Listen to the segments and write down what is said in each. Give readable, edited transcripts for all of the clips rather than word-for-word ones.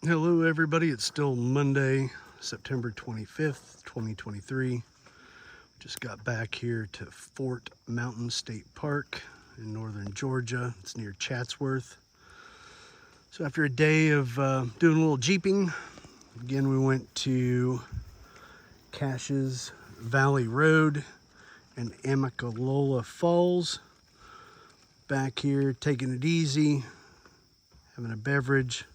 Hello everybody, it's still Monday, September 25th, 2023. Just got back here to Fort Mountain State Park in northern Georgia. It's near Chatsworth. So after a day of doing a little jeeping, again we went to Caches Valley Road and Amicalola Falls. Back here taking it easy, having a beverage,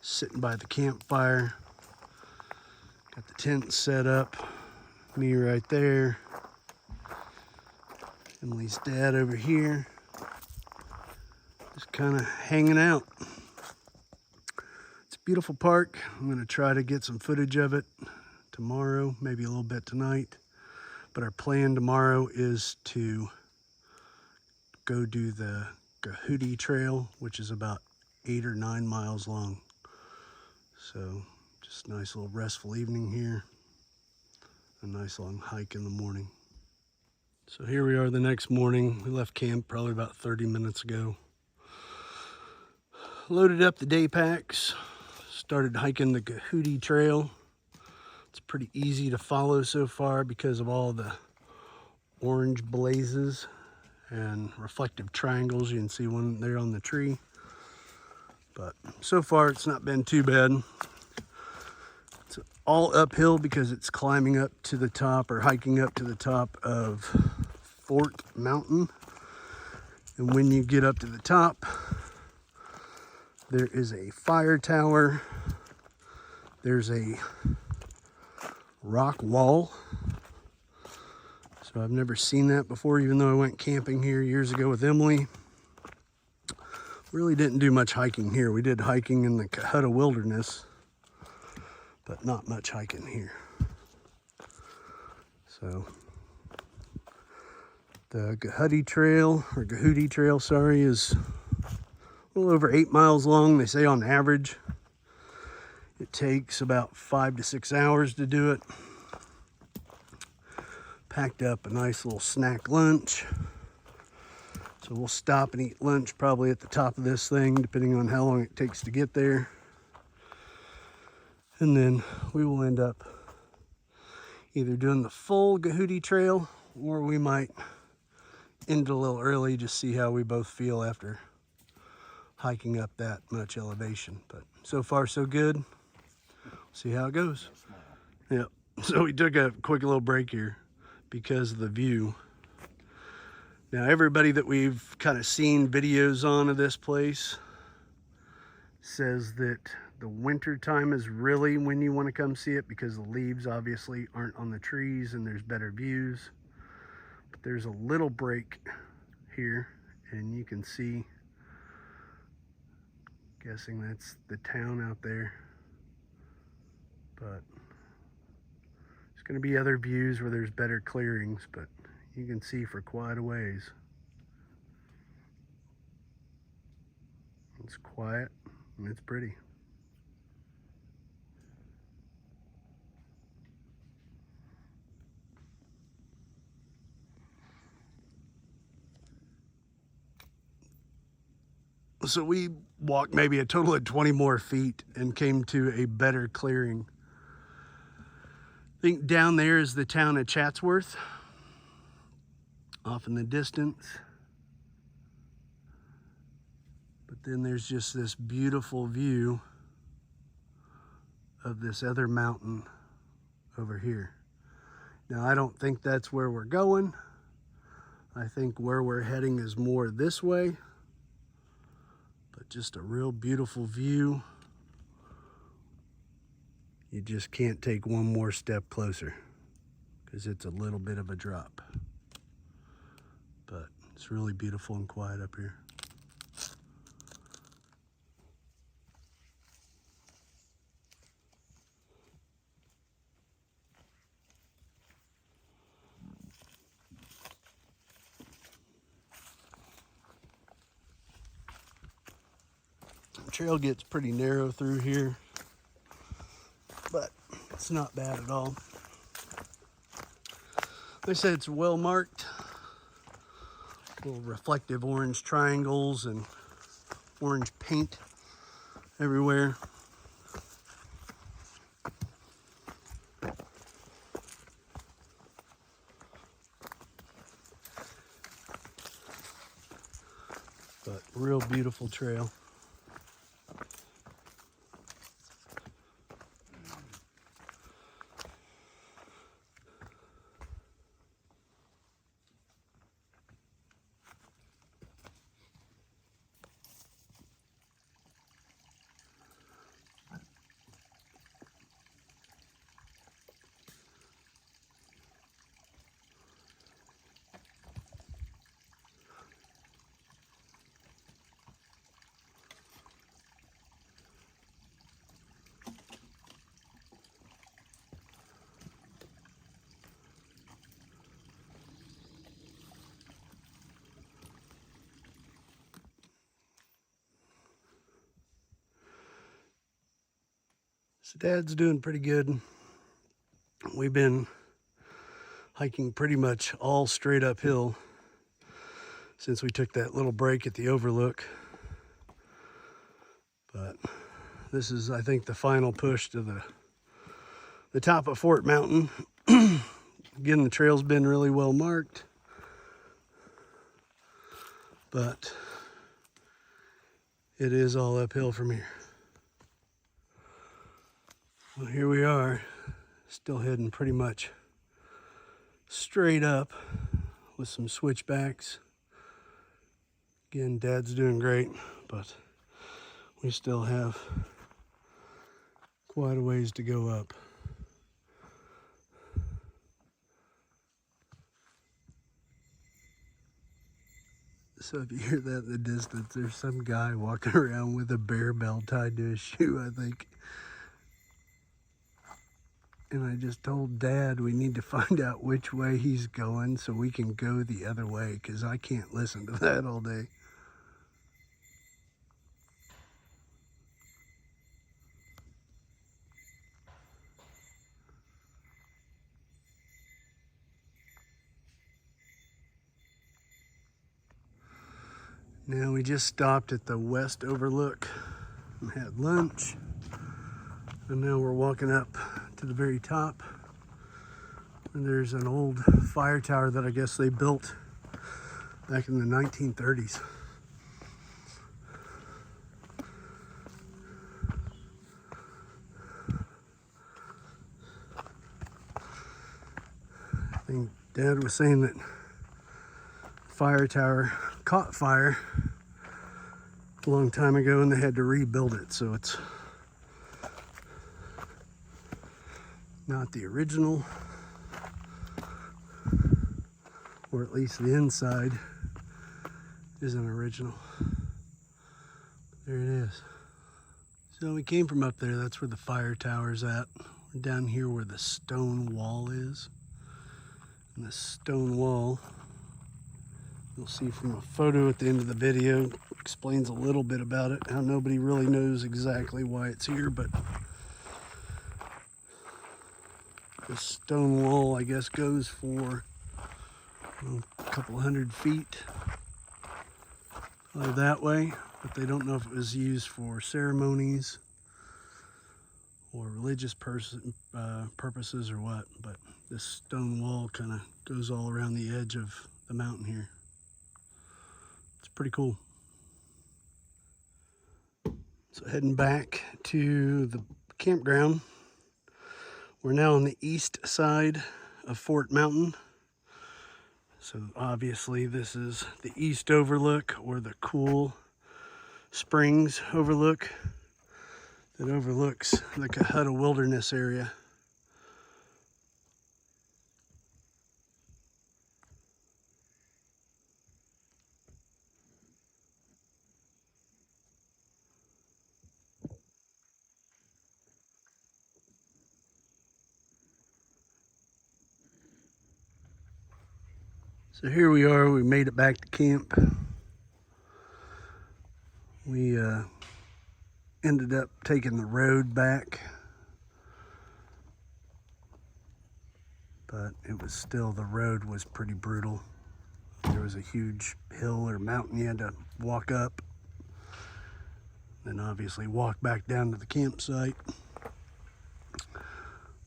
sitting by the campfire. Got the tent set up, me right there, Emily's dad over here, just kind of hanging out. It's a beautiful park. I'm going to try to get some footage of it tomorrow, maybe a little bit tonight, but our plan tomorrow is to go do the Gahuti trail, which is about 8 or 9 miles long. So just a nice little restful evening here. A nice long hike in the morning. So here we are the next morning. We left camp probably about 30 minutes ago. Loaded up the day packs. Started hiking the Gahuti trail. It's pretty easy to follow so far because of all the orange blazes and reflective triangles. You can see one there on the tree. But so far it's not been too bad. It's all uphill because it's climbing up to the top or hiking up to the top of Fort Mountain. And when you get up to the top, there is a fire tower. There's a rock wall. So I've never seen that before, even though I went camping here years ago with Emily. Really didn't do much hiking here. We did hiking in the Gahuti wilderness, but not much hiking here. So the Gahuti trail, or Gahuti trail, sorry, is a little over 8 miles long. They say on average it takes about 5 to 6 hours to do it. Packed up a nice little snack lunch. So we'll stop and eat lunch probably at the top of this thing, depending on how long it takes to get there. And then we will end up either doing the full Gahuti trail, or we might end a little early, just see how we both feel after hiking up that much elevation. But so far so good. See how it goes. Yeah. So we took a quick little break here because of the view. Now, everybody that we've kind of seen videos on of this place says that the winter time is really when you want to come see it, because the leaves obviously aren't on the trees and there's better views. But there's a little break here and you can see, guessing that's the town out there. But there's going to be other views where there's better clearings, but you can see for quite a ways. It's quiet and it's pretty. So we walked maybe a total of 20 more feet and came to a better clearing. I think down there is the town of Chatsworth, off in the distance. But then there's just this beautiful view of this other mountain over here. Now, I don't think that's where we're going. I think where we're heading is more this way. But just a real beautiful view. You just can't take one more step closer because it's a little bit of a drop. But it's really beautiful and quiet up here. The trail gets pretty narrow through here, but it's not bad at all. Like I said, it's well marked. Little reflective orange triangles and orange paint everywhere. Real beautiful trail. So Dad's doing pretty good. We've been hiking pretty much all straight uphill since we took that little break at the overlook. But this is, I think, the final push to the top of Fort Mountain. Again, the trail's been really well marked, but it is all uphill from here. Well, here we are, still heading pretty much straight up with some switchbacks. Again, Dad's doing great, but we still have quite a ways to go up. So if you hear that in the distance, there's some guy walking around with a bear bell tied to his shoe, I think. And I just told Dad we need to find out which way he's going so we can go the other way, because I can't listen to that all day. Now we just stopped at the West Overlook and had lunch. And now we're walking up to the very top. And there's an old fire tower that I guess they built back in the 1930s. I think Dad was saying that fire tower caught fire a long time ago and they had to rebuild it, so it's not the original, or at least the inside isn't original. There it is. So we came from up there, that's where the fire tower's at. We're down here where the stone wall is. And the stone wall, you'll see from a photo at the end of the video, explains a little bit about it, how nobody really knows exactly why it's here, but the stone wall, I guess, goes for a couple hundred feet that way, but they don't know if it was used for ceremonies or religious purposes or what, but this stone wall kind of goes all around the edge of the mountain here. It's pretty cool. So heading back to the campground. We're now on the east side of Fort Mountain. So obviously this is the East Overlook, or the Cool Springs Overlook that overlooks the Gahuti Wilderness area. So here we are, we made it back to camp. We ended up taking the road back, but it was still, the road was pretty brutal. There was a huge hill or mountain you had to walk up, then obviously walk back down to the campsite.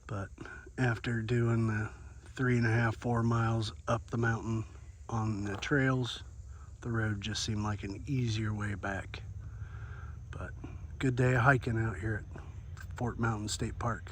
But after doing the 3.5, 4 miles up the mountain on the trails, the road just seemed like an easier way back. But good day of hiking out here at Fort Mountain State Park.